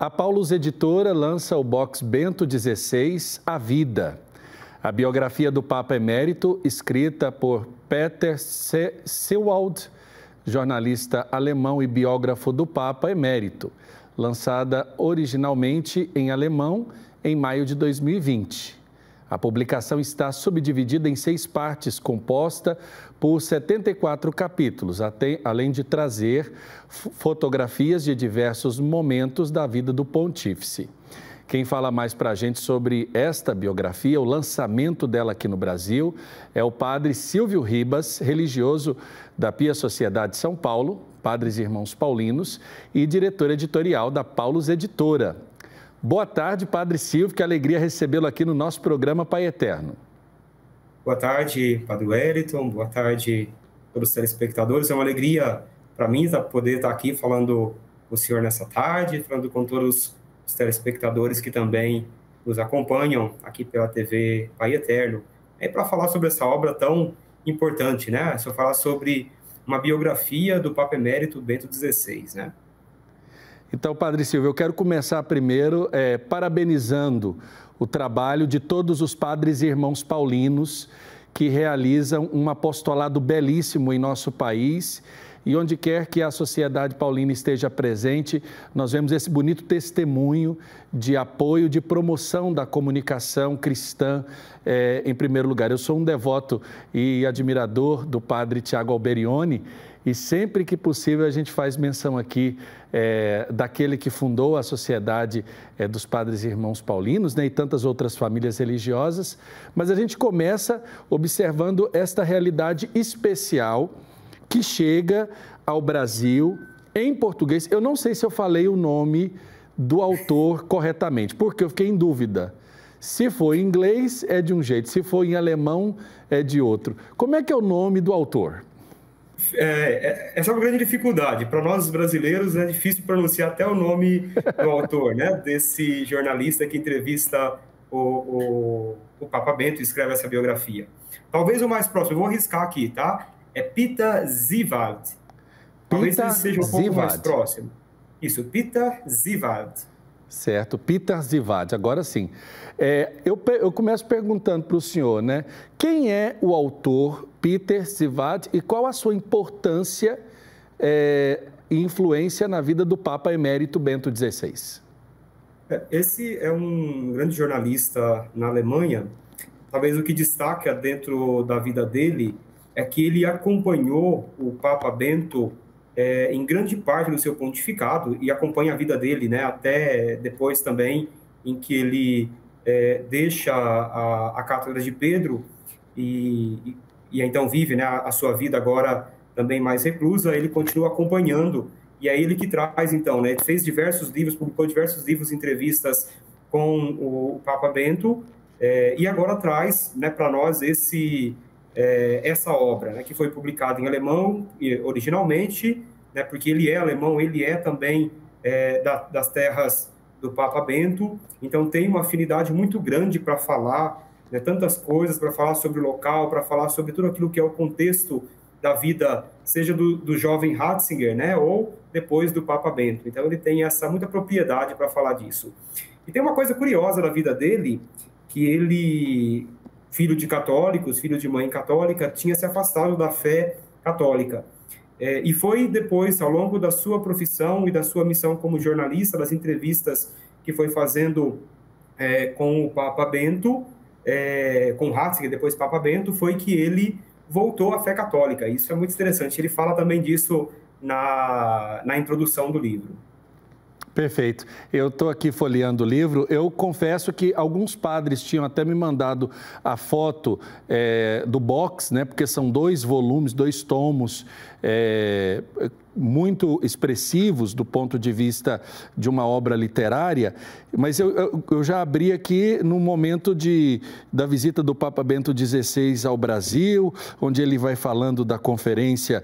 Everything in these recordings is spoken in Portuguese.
A Paulus Editora lança o box Bento XVI, A Vida. A biografia do Papa Emérito, escrita por Peter Sewald, jornalista alemão e biógrafo do Papa Emérito, lançada originalmente em alemão em maio de 2020. A publicação está subdividida em 6 partes, composta por 74 capítulos, além de trazer fotografias de diversos momentos da vida do pontífice. Quem fala mais para a gente sobre esta biografia, o lançamento dela aqui no Brasil, é o padre Silvio Ribas, religioso da Pia Sociedade São Paulo, Padres e Irmãos Paulinos, e diretor editorial da Paulus Editora. Boa tarde, Padre Silvio, que alegria recebê-lo aqui no nosso programa Pai Eterno. Boa tarde, Padre Wellington, boa tarde a todos os telespectadores. É uma alegria para mim poder estar aqui falando com o senhor nessa tarde, falando com todos os telespectadores que também nos acompanham aqui pela TV Pai Eterno. É para falar sobre essa obra tão importante, né? Só falar sobre uma biografia do Papa Emérito Bento XVI, né? Então, Padre Silvio, eu quero começar primeiro parabenizando o trabalho de todos os padres e irmãos paulinos que realizam um apostolado belíssimo em nosso país. E onde quer que a Sociedade Paulina esteja presente, nós vemos esse bonito testemunho de apoio, de promoção da comunicação cristã em primeiro lugar. Eu sou um devoto e admirador do padre Tiago Alberione e sempre que possível a gente faz menção aqui daquele que fundou a Sociedade dos Padres e Irmãos Paulinos, né, e tantas outras famílias religiosas. Mas a gente começa observando esta realidade especial que chega ao Brasil em português. Eu não sei se eu falei o nome do autor corretamente, porque eu fiquei em dúvida. Se for em inglês, é de um jeito, se for em alemão, é de outro. Como é que é o nome do autor? Essa é uma grande dificuldade. Para nós brasileiros é difícil pronunciar até o nome do autor, né? Desse jornalista que entrevista o Papa Bento e escreve essa biografia. Talvez o mais próximo, eu vou arriscar aqui, tá? É Peter Sewald. Talvez ele seja um pouco mais próximo. Isso, Peter Sewald. Certo, Peter Sewald. Agora sim. Eu começo perguntando para o senhor, né? Quem é o autor Peter Sewald e qual a sua importância e influência na vida do Papa Emérito Bento XVI? Esse é um grande jornalista na Alemanha. Talvez o que destaca dentro da vida dele é que ele acompanhou o Papa Bento em grande parte do seu pontificado e acompanha a vida dele, né, até depois também em que ele deixa a Cátedra de Pedro e então vive, né, a sua vida agora também mais reclusa. Ele continua acompanhando e é ele que traz, então, né, fez diversos livros, publicou diversos livros, entrevistas com o Papa Bento e agora traz, né, para nós essa obra, né, que foi publicada em alemão originalmente, né, porque ele é alemão, ele é também das terras do Papa Bento, então tem uma afinidade muito grande para falar, né, tantas coisas, para falar sobre o local, para falar sobre tudo aquilo que é o contexto da vida, seja do jovem Ratzinger, né, ou depois do Papa Bento. Então ele tem muita propriedade para falar disso. E tem uma coisa curiosa da vida dele, que ele, filho de católicos, filho de mãe católica, tinha se afastado da fé católica. E foi depois, ao longo da sua profissão e da sua missão como jornalista, das entrevistas que foi fazendo com o Papa Bento, com Ratzinger, depois Papa Bento, foi que ele voltou à fé católica. Isso é muito interessante. Ele fala também disso na introdução do livro. Perfeito. Eu estou aqui folheando o livro. Eu confesso que alguns padres tinham até me mandado a foto do box, né? Porque são 2 volumes, 2 tomos muito expressivos do ponto de vista de uma obra literária, mas eu já abri aqui no momento da visita do Papa Bento XVI ao Brasil, onde ele vai falando da conferência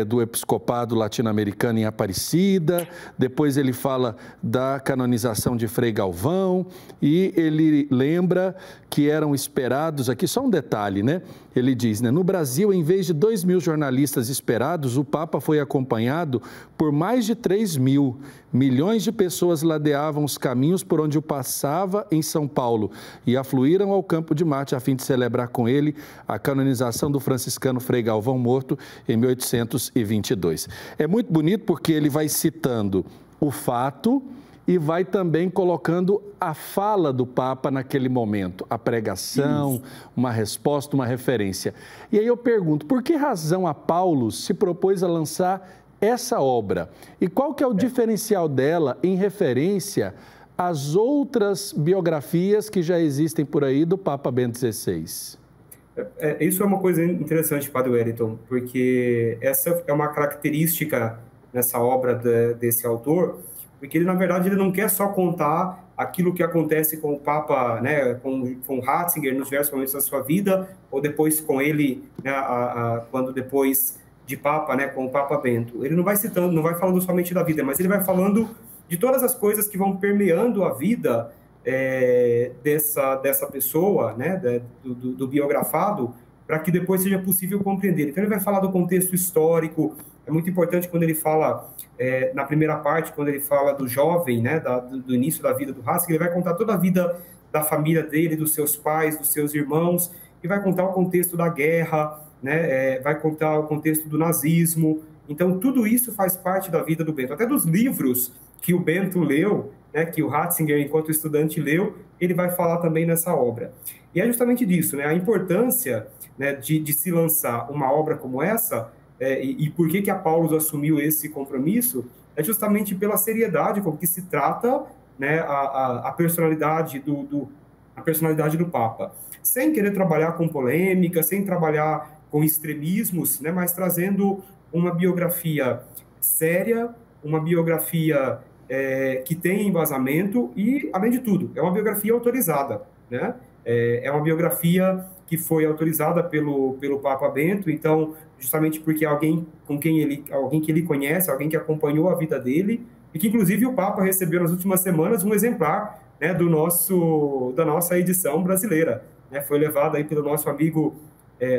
do Episcopado Latino-Americano em Aparecida, depois ele fala da canonização de Frei Galvão e ele lembra que eram esperados, aqui só um detalhe, né? Ele diz, né, no Brasil, em vez de 2.000 jornalistas esperados esperados, o Papa foi acompanhado por mais de 3 mil. Milhões de pessoas ladeavam os caminhos por onde o passava em São Paulo e afluíram ao Campo de Marte a fim de celebrar com ele a canonização do franciscano Frei Galvão Morto em 1822. É muito bonito porque ele vai citando o fato e vai também colocando a fala do Papa naquele momento, a pregação, uma resposta, uma referência. E aí eu pergunto, por que razão a Paulo se propôs a lançar essa obra? E qual que é o diferencial dela em referência às outras biografias que já existem por aí do Papa Bento XVI? Isso é uma coisa interessante, Padre Wellington, porque essa é uma característica nessa obra desse autor, porque ele, na verdade, ele não quer só contar aquilo que acontece com o Papa, né, com Ratzinger nos diversos momentos da sua vida, ou depois com ele, né, quando depois de Papa, né, com o Papa Bento. Ele não vai citando, não vai falando somente da vida, mas ele vai falando de todas as coisas que vão permeando a vida dessa pessoa, né, do biografado, para que depois seja possível compreender. Então, ele vai falar do contexto histórico. É muito importante quando ele fala, na primeira parte, quando ele fala do jovem, né, do início da vida do Ratzinger, ele vai contar toda a vida da família dele, dos seus pais, dos seus irmãos, e vai contar o contexto da guerra, né, vai contar o contexto do nazismo. Então, tudo isso faz parte da vida do Bento. Até dos livros que o Bento leu, né, que o Ratzinger, enquanto estudante, leu, ele vai falar também nessa obra. E é justamente disso, né, a importância, né, de se lançar uma obra como essa, e por que a Paulus assumiu esse compromisso, é justamente pela seriedade com que se trata, né, a personalidade do Papa, sem querer trabalhar com polêmica, sem trabalhar com extremismos, né, mas trazendo uma biografia séria, uma biografia que tem embasamento e, além de tudo, é uma biografia autorizada, né? É uma biografia que foi autorizada pelo Papa Bento, então, justamente porque alguém que ele conhece, alguém que acompanhou a vida dele, e que, inclusive, o Papa recebeu nas últimas semanas um exemplar, né, da nossa edição brasileira, né? Foi levado aí pelo nosso amigo,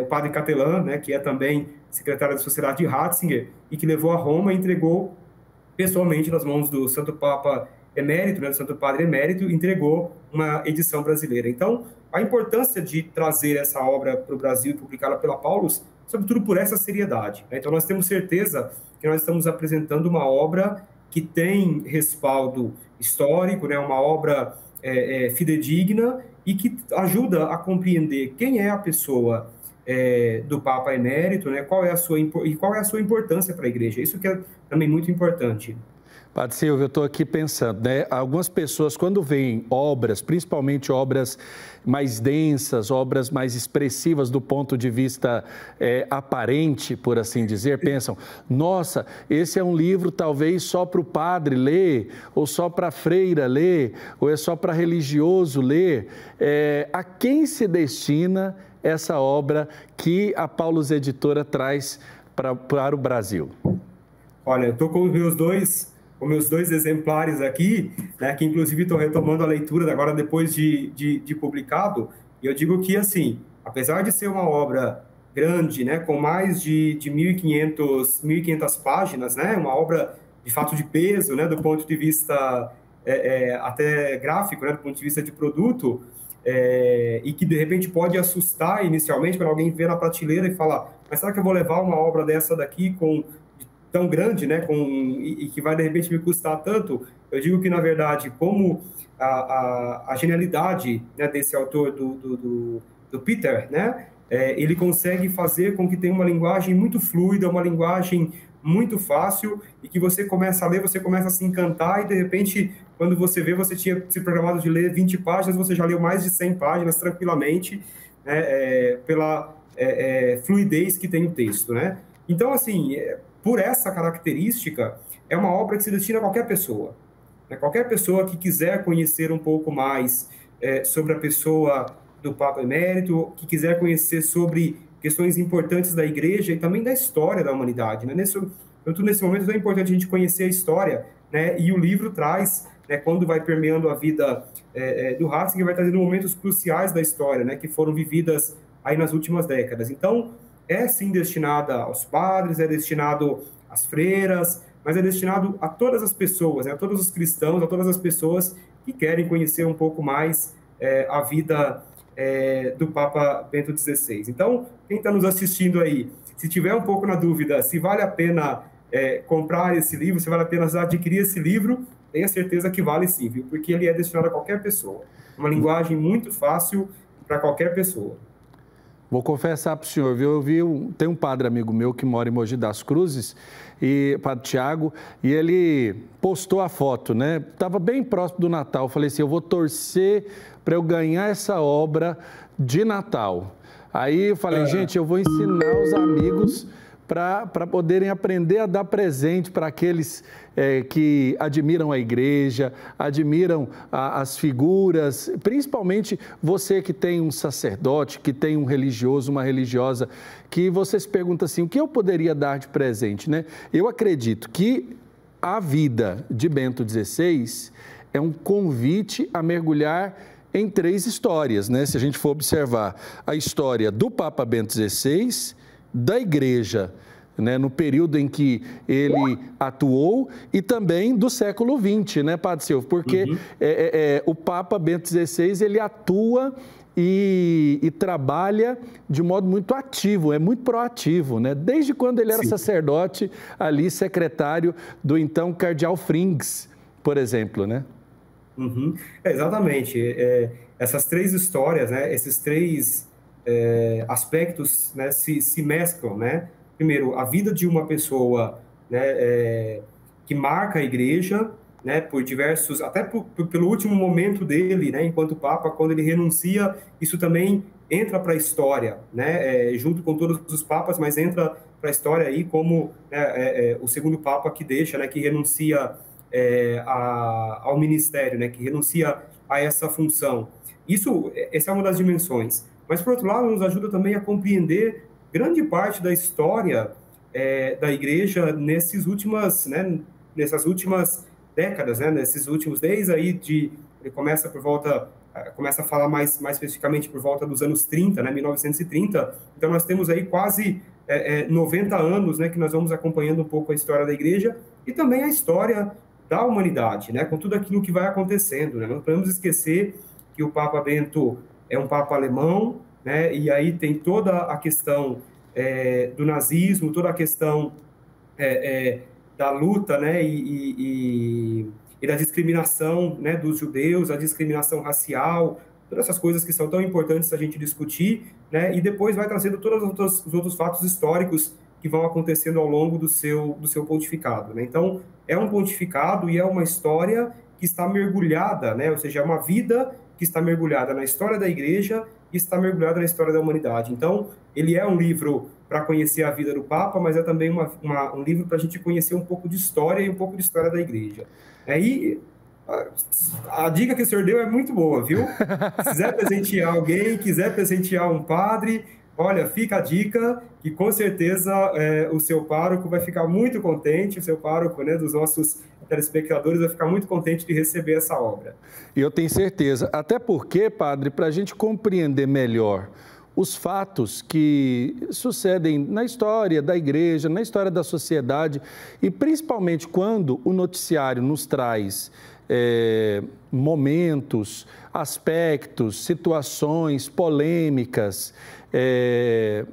o Padre Catelan, né, que é também secretário da Sociedade de Ratzinger, e que levou a Roma e entregou pessoalmente nas mãos do Santo Papa Emérito, né, do Santo Padre Emérito, entregou uma edição brasileira. Então, a importância de trazer essa obra para o Brasil e publicá-la pela Paulus, sobretudo por essa seriedade, né? Então, nós temos certeza que nós estamos apresentando uma obra que tem respaldo histórico, né, uma obra fidedigna e que ajuda a compreender quem é a pessoa do Papa Emérito, né, qual é a sua importância para a Igreja. Isso que é também muito importante. Padre Silvio, eu estou aqui pensando, né? Algumas pessoas, quando veem obras, principalmente obras mais densas, obras mais expressivas do ponto de vista aparente, por assim dizer, pensam, nossa, esse é um livro talvez só para o padre ler, ou só para a freira ler, ou é só para religioso ler. A quem se destina essa obra que a Paulus Editora traz para o Brasil? Olha, eu estou com os meus dois exemplares aqui, né, que inclusive estou retomando a leitura agora depois de publicado, e eu digo que, assim, apesar de ser uma obra grande, né, com mais de 1.500 páginas, né, uma obra de fato de peso, né, do ponto de vista até gráfico, né, do ponto de vista de produto, e que de repente pode assustar inicialmente quando alguém vê na prateleira e fala, mas será que eu vou levar uma obra dessa daqui tão grande, né, e que vai de repente me custar tanto? Eu digo que, na verdade, como a genialidade, né, desse autor, do Peter, né, ele consegue fazer com que tenha uma linguagem muito fluida, uma linguagem muito fácil, e que você começa a ler, você começa a se encantar, e de repente, quando você vê, você tinha se programado de ler 20 páginas, você já leu mais de 100 páginas tranquilamente, né, pela fluidez que tem o texto, né? Então, assim, por essa característica, é uma obra que se destina a qualquer pessoa, né? Qualquer pessoa que quiser conhecer um pouco mais sobre a pessoa do Papa Emérito, que quiser conhecer sobre questões importantes da Igreja e também da história da humanidade, né? Nesse momento é importante a gente conhecer a história, né? E o livro traz, né, quando vai permeando a vida do Ratzinger, vai trazendo momentos cruciais da história, né, que foram vividas aí nas últimas décadas. Então, é sim destinada aos padres, é destinado às freiras, mas é destinado a todas as pessoas, né, a todos os cristãos, a todas as pessoas que querem conhecer um pouco mais a vida do Papa Bento XVI. Então, quem está nos assistindo aí, se tiver um pouco na dúvida se vale a pena comprar esse livro, se vale a pena adquirir esse livro, tenha certeza que vale sim, viu? Porque ele é destinado a qualquer pessoa. Uma linguagem muito fácil para qualquer pessoa. Vou confessar para o senhor, viu? Tem um padre amigo meu que mora em Mogi das Cruzes, e Padre Tiago, e ele postou a foto, né? Estava bem próximo do Natal. Eu falei assim, eu vou torcer para eu ganhar essa obra de Natal. Aí eu falei, gente, eu vou ensinar os amigos para poderem aprender a dar presente para aqueles que admiram a igreja, admiram as figuras, principalmente você que tem um sacerdote, que tem um religioso, uma religiosa, que você se pergunta assim, o que eu poderia dar de presente, né? Eu acredito que a vida de Bento XVI é um convite a mergulhar em 3 histórias, né? Se a gente for observar a história do Papa Bento XVI, da igreja, né, no período em que ele atuou, e também do século XX, né, Padre Silvio? Porque o Papa Bento XVI, ele atua e trabalha de modo muito ativo, é muito proativo, né? Desde quando ele era sacerdote, ali secretário do então cardeal Frings, por exemplo, né? Exatamente. Essas 3 histórias, né, esses 3 aspectos, né, se mesclam, né? Primeiro, a vida de uma pessoa, né, que marca a igreja, né, por diversos, até pelo último momento dele, né, enquanto Papa, quando ele renuncia, isso também entra para a história, né, junto com todos os papas, mas entra para a história aí como o segundo Papa que deixa, né, que renuncia ao ministério, né, que renuncia a essa função. Essa é uma das dimensões. Mas, por outro lado, nos ajuda também a compreender grande parte da história da igreja nessas últimas décadas, né? Nesses últimos, desde aí ele começa a falar mais especificamente por volta dos anos 30, né? 1930. Então, nós temos aí quase 90 anos, né? Que nós vamos acompanhando um pouco a história da igreja e também a história da humanidade, né? Com tudo aquilo que vai acontecendo, né? Não podemos esquecer que o Papa Bento é um Papa alemão, né? E aí tem toda a questão do nazismo, toda a questão da luta, né? E da discriminação, né? Dos judeus, a discriminação racial, todas essas coisas que são tão importantes a gente discutir, né? E depois vai trazendo todos os outros fatos históricos que vão acontecendo ao longo do seu pontificado, né? Então, é um pontificado e é uma história que está mergulhada, né? Ou seja, é uma vida que está mergulhada na história da igreja e está mergulhada na história da humanidade. Então, ele é um livro para conhecer a vida do Papa, mas é também um livro para a gente conhecer um pouco de história e um pouco de história da igreja. E a dica que o senhor deu é muito boa, viu? Se quiser presentear alguém, quiser presentear um padre, olha, fica a dica que com certeza o seu pároco vai ficar muito contente, o seu pároco, né, dos nossos telespectadores vai ficar muito contente de receber essa obra. E eu tenho certeza, até porque, padre, para a gente compreender melhor os fatos que sucedem na história da igreja, na história da sociedade, e principalmente quando o noticiário nos traz momentos, aspectos, situações, polêmicas,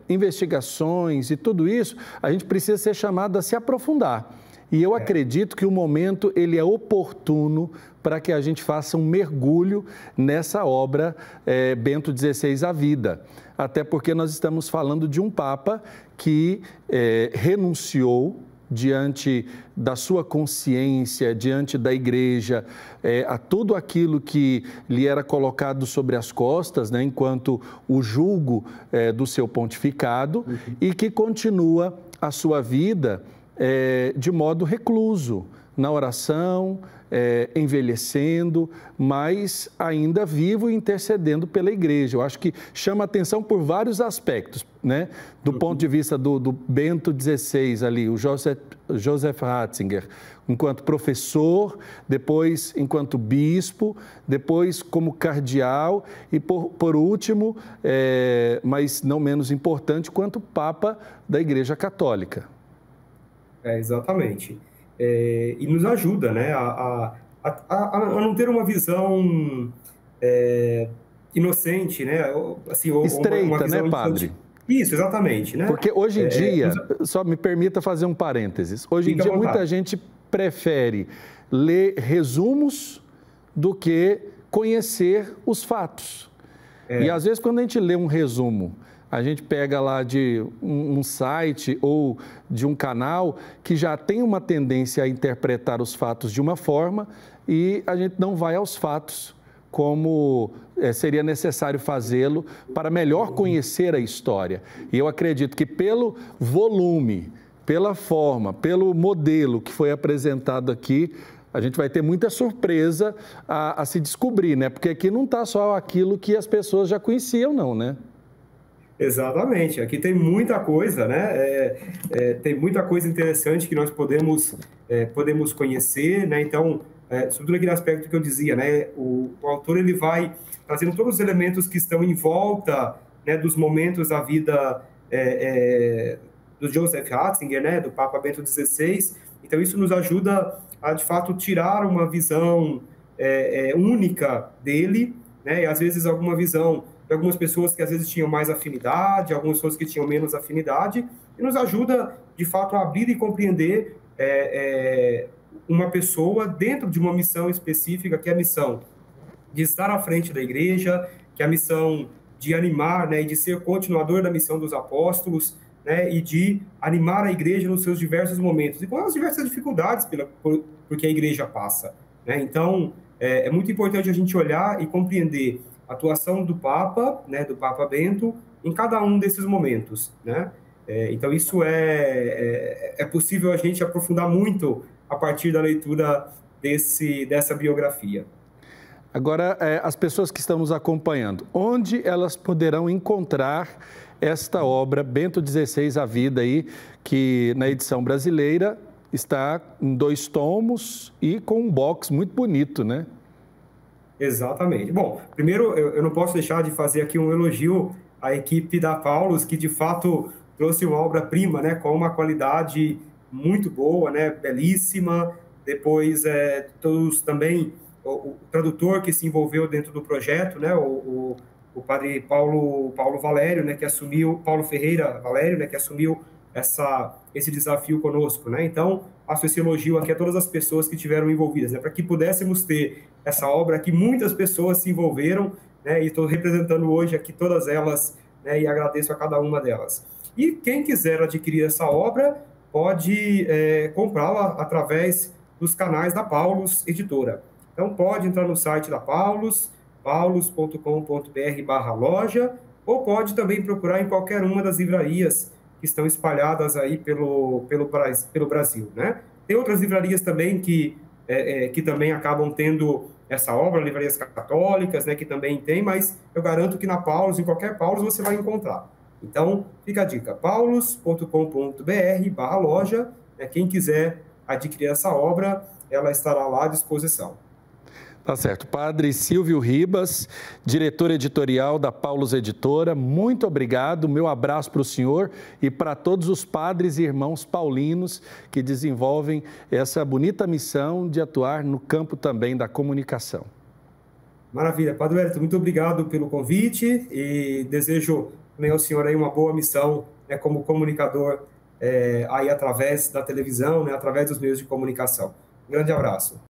investigações e tudo isso, a gente precisa ser chamado a se aprofundar. E eu acredito que o momento ele é oportuno para que a gente faça um mergulho nessa obra Bento XVI, A Vida. Até porque nós estamos falando de um Papa que renunciou diante da sua consciência, diante da igreja, a tudo aquilo que lhe era colocado sobre as costas, né, enquanto o jugo do seu pontificado, e que continua a sua vida de modo recluso, na oração, envelhecendo, mas ainda vivo e intercedendo pela igreja. Eu acho que chama atenção por vários aspectos, né? Do ponto de vista do Bento XVI ali, o Joseph Ratzinger, enquanto professor, depois enquanto bispo, depois como cardeal e, por último, mas não menos importante, quanto Papa da Igreja Católica. Exatamente. E nos ajuda, né, a não ter uma visão inocente, né? Assim, estreita, uma visão, né, padre? Isso, exatamente, né? Porque hoje em dia, só me permita fazer um parênteses, hoje em dia muita gente prefere ler resumos do que conhecer os fatos. E às vezes quando a gente lê um resumo, a gente pega lá de um site ou de um canal que já tem uma tendência a interpretar os fatos de uma forma e a gente não vai aos fatos como seria necessário fazê-lo para melhor conhecer a história. E eu acredito que pelo volume, pela forma, pelo modelo que foi apresentado aqui, a gente vai ter muita surpresa a se descobrir, né? Porque aqui não está só aquilo que as pessoas já conheciam, não, né? Exatamente, aqui tem muita coisa, né? Tem muita coisa interessante que nós podemos conhecer, né? Então, sobretudo aquele aspecto que eu dizia, né? O autor ele vai trazendo todos os elementos que estão em volta, né, dos momentos da vida do Joseph Ratzinger, né? Do Papa Bento XVI. Então, isso nos ajuda a, de fato, tirar uma visão única dele, né? E às vezes alguma visão de algumas pessoas que às vezes tinham mais afinidade, algumas pessoas que tinham menos afinidade, e nos ajuda, de fato, a abrir e compreender uma pessoa dentro de uma missão específica, que é a missão de estar à frente da igreja, que é a missão de animar, né, e de ser continuador da missão dos apóstolos, né, e de animar a igreja nos seus diversos momentos, e com as diversas dificuldades por que a igreja passa, né? Então, é muito importante a gente olhar e compreender a atuação do Papa, né, do Papa Bento, em cada um desses momentos, né? Então, isso é possível a gente aprofundar muito a partir da leitura dessa biografia. Agora, as pessoas que estão nos acompanhando, onde elas poderão encontrar esta obra, Bento XVI, A Vida, aí, que na edição brasileira está em 2 tomos e com um box muito bonito, né? Exatamente. Bom, primeiro, eu não posso deixar de fazer aqui um elogio à equipe da Paulus, que de fato trouxe uma obra-prima, né, com uma qualidade muito boa, né, belíssima. Depois, todos também, o tradutor que se envolveu dentro do projeto, né, o padre Paulo Valério, né, que assumiu, Paulo Ferreira Valério, né, que assumiu esse desafio conosco, né? Então, faço esse elogio aqui a todas as pessoas que estiveram envolvidas, né, para que pudéssemos ter essa obra que muitas pessoas se envolveram, né, e estou representando hoje aqui todas elas, né, e agradeço a cada uma delas. E quem quiser adquirir essa obra pode comprá-la através dos canais da Paulus Editora. Então, pode entrar no site da Paulus, paulus.com.br/loja, ou pode também procurar em qualquer uma das livrarias que estão espalhadas aí pelo Brasil, né? Tem outras livrarias também que também acabam tendo essa obra, livrarias católicas, né, que também tem, mas eu garanto que na Paulus, em qualquer Paulus, você vai encontrar. Então, fica a dica, paulus.com.br/loja, né, quem quiser adquirir essa obra, ela estará lá à disposição. Tá certo. Padre Silvio Ribas, diretor editorial da Paulus Editora, muito obrigado. Meu abraço para o senhor e para todos os padres e irmãos paulinos que desenvolvem essa bonita missão de atuar no campo também da comunicação. Maravilha. Padre Wellington, muito obrigado pelo convite e desejo também ao senhor aí uma boa missão, né, como comunicador aí através da televisão, né, através dos meios de comunicação. Um grande abraço.